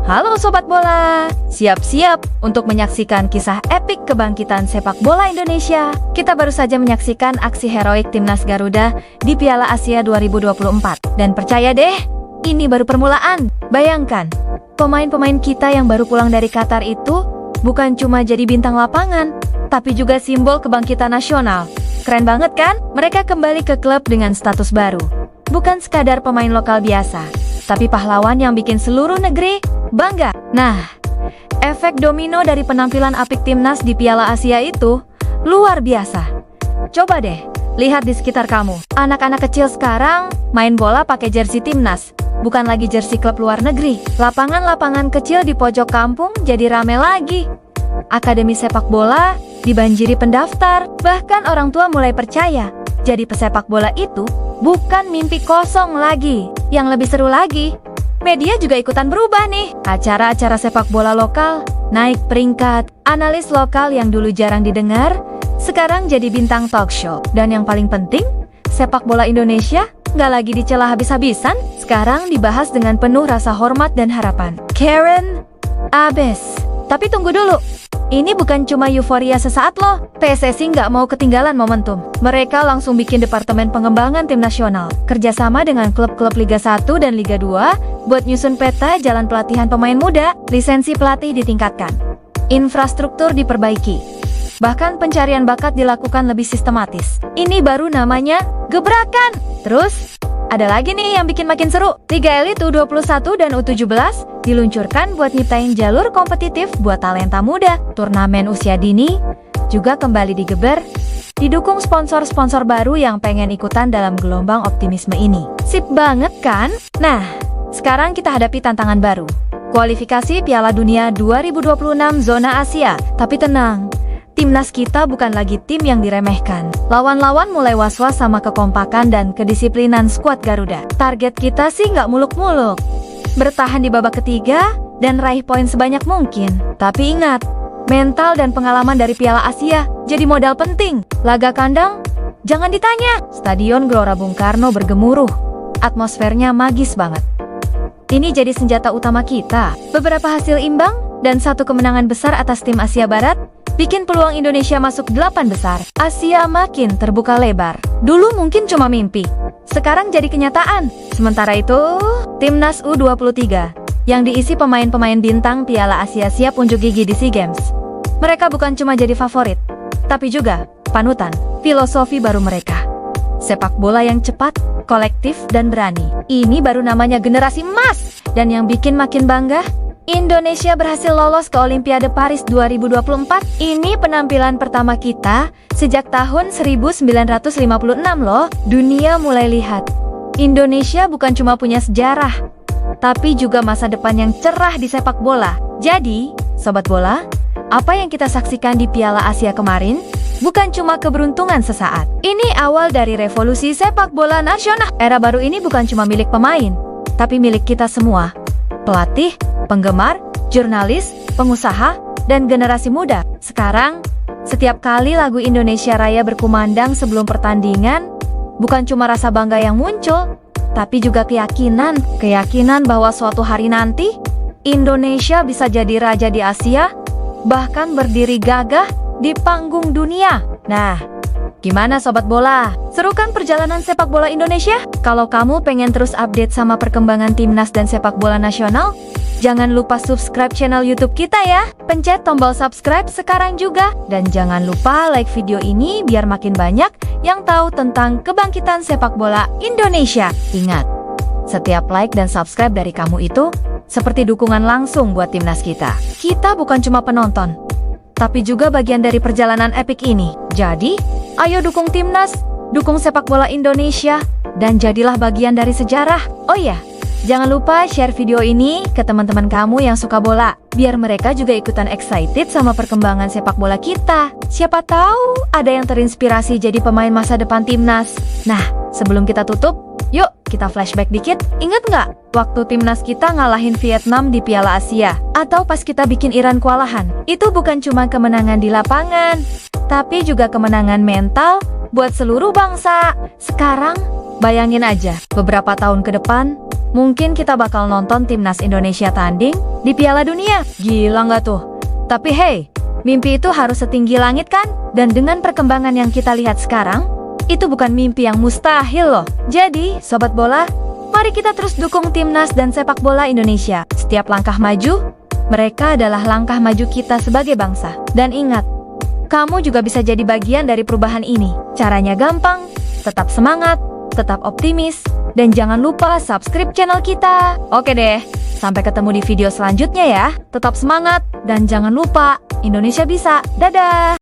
Halo Sobat Bola, siap-siap untuk menyaksikan kisah epik kebangkitan sepak bola Indonesia. Kita baru saja menyaksikan aksi heroik Timnas Garuda di Piala Asia 2024. Dan percaya deh, ini baru permulaan. Bayangkan, pemain-pemain kita yang baru pulang dari Qatar itu bukan cuma jadi bintang lapangan, tapi juga simbol kebangkitan nasional. Keren banget kan? Mereka kembali ke klub dengan status baru. Bukan sekadar pemain lokal biasa, tapi pahlawan yang bikin seluruh negeri bangga. Nah, efek domino dari penampilan apik Timnas di Piala Asia itu luar biasa. Coba deh, lihat di sekitar kamu. Anak-anak kecil sekarang main bola pakai jersey Timnas, bukan lagi jersey klub luar negeri. Lapangan-lapangan kecil di pojok kampung jadi rame lagi. Akademi sepak bola dibanjiri pendaftar, bahkan orang tua mulai percaya jadi pesepak bola itu bukan mimpi kosong lagi. Yang lebih seru lagi, media juga ikutan berubah nih. Acara-acara sepak bola lokal naik peringkat. Analis lokal yang dulu jarang didengar, sekarang jadi bintang talk show. Dan yang paling penting, sepak bola Indonesia nggak lagi dicela habis-habisan. Sekarang dibahas dengan penuh rasa hormat dan harapan. Karen Abes. Tapi tunggu dulu, ini bukan cuma euforia sesaat loh. PSSI nggak mau ketinggalan momentum. Mereka langsung bikin Departemen Pengembangan Tim Nasional, kerjasama dengan klub-klub Liga 1 dan Liga 2, buat nyusun peta jalan pelatihan pemain muda. Lisensi pelatih ditingkatkan, infrastruktur diperbaiki, bahkan pencarian bakat dilakukan lebih sistematis. Ini baru namanya gebrakan. Terus, ada lagi nih yang bikin makin seru. Liga Elit U21 dan U17 diluncurkan buat nyiptain jalur kompetitif buat talenta muda. Turnamen usia dini juga kembali digeber, didukung sponsor-sponsor baru yang pengen ikutan dalam gelombang optimisme ini. Sip banget kan? Nah, sekarang kita hadapi tantangan baru. Kualifikasi Piala Dunia 2026 Zona Asia. Tapi tenang, Timnas kita bukan lagi tim yang diremehkan. Lawan-lawan mulai was-was sama kekompakan dan kedisiplinan skuad Garuda. Target kita sih nggak muluk-muluk, bertahan di babak ketiga dan raih poin sebanyak mungkin. Tapi ingat, mental dan pengalaman dari Piala Asia jadi modal penting. Laga kandang, jangan ditanya. Stadion Gelora Bung Karno bergemuruh, atmosfernya magis banget. Ini jadi senjata utama kita. Beberapa hasil imbang dan satu kemenangan besar atas tim Asia Barat bikin peluang Indonesia masuk 8 besar. Asia makin terbuka lebar. Dulu mungkin cuma mimpi, sekarang jadi kenyataan. Sementara itu, Timnas U23 yang diisi pemain-pemain bintang Piala Asia siap unjuk gigi di SEA Games. Mereka bukan cuma jadi favorit, tapi juga panutan. Filosofi baru mereka, sepak bola yang cepat, kolektif, dan berani. Ini baru namanya generasi emas. Dan yang bikin makin bangga, Indonesia berhasil lolos ke Olimpiade Paris 2024. Ini penampilan pertama kita sejak tahun 1956 loh. Dunia mulai lihat, Indonesia bukan cuma punya sejarah, tapi juga masa depan yang cerah di sepak bola. Jadi, Sobat Bola, apa yang kita saksikan di Piala Asia kemarin bukan cuma keberuntungan sesaat. Ini awal dari revolusi sepak bola nasional. Era baru ini bukan cuma milik pemain, tapi milik kita semua. Pelatih, penggemar, jurnalis, pengusaha, dan generasi muda. Sekarang, setiap kali lagu Indonesia Raya berkumandang sebelum pertandingan, bukan cuma rasa bangga yang muncul, tapi juga keyakinan bahwa suatu hari nanti, Indonesia bisa jadi raja di Asia, bahkan berdiri gagah di panggung dunia. Nah, gimana Sobat Bola? Seru kan perjalanan sepak bola Indonesia? Kalau kamu pengen terus update sama perkembangan Timnas dan sepak bola nasional, jangan lupa subscribe channel YouTube kita ya. Pencet tombol subscribe sekarang juga. Dan jangan lupa like video ini biar makin banyak yang tahu tentang kebangkitan sepak bola Indonesia. Ingat, setiap like dan subscribe dari kamu itu seperti dukungan langsung buat Timnas kita. Kita bukan cuma penonton, tapi juga bagian dari perjalanan epik ini. Jadi, ayo dukung Timnas, dukung sepak bola Indonesia, dan jadilah bagian dari sejarah. Oh iya, jangan lupa share video ini ke teman-teman kamu yang suka bola, biar mereka juga ikutan excited sama perkembangan sepak bola kita. Siapa tahu ada yang terinspirasi jadi pemain masa depan Timnas. Nah, sebelum kita tutup, yuk kita flashback dikit. Ingat nggak waktu Timnas kita ngalahin Vietnam di Piala Asia? Atau pas kita bikin Iran kewalahan? Itu bukan cuma kemenangan di lapangan, tapi juga kemenangan mental buat seluruh bangsa. Sekarang, bayangin aja, beberapa tahun ke depan, mungkin kita bakal nonton timnas Indonesia tanding di Piala Dunia. Gila nggak tuh? Tapi hey, mimpi itu harus setinggi langit kan? Dan dengan perkembangan yang kita lihat sekarang, itu bukan mimpi yang mustahil loh. Jadi, Sobat Bola, mari kita terus dukung timnas dan sepak bola Indonesia. Setiap langkah maju, mereka adalah langkah maju kita sebagai bangsa. Dan ingat, kamu juga bisa jadi bagian dari perubahan ini. Caranya gampang, tetap semangat, tetap optimis, dan jangan lupa subscribe channel kita. Oke deh, sampai ketemu di video selanjutnya ya. Tetap semangat, dan jangan lupa, Indonesia bisa. Dadah!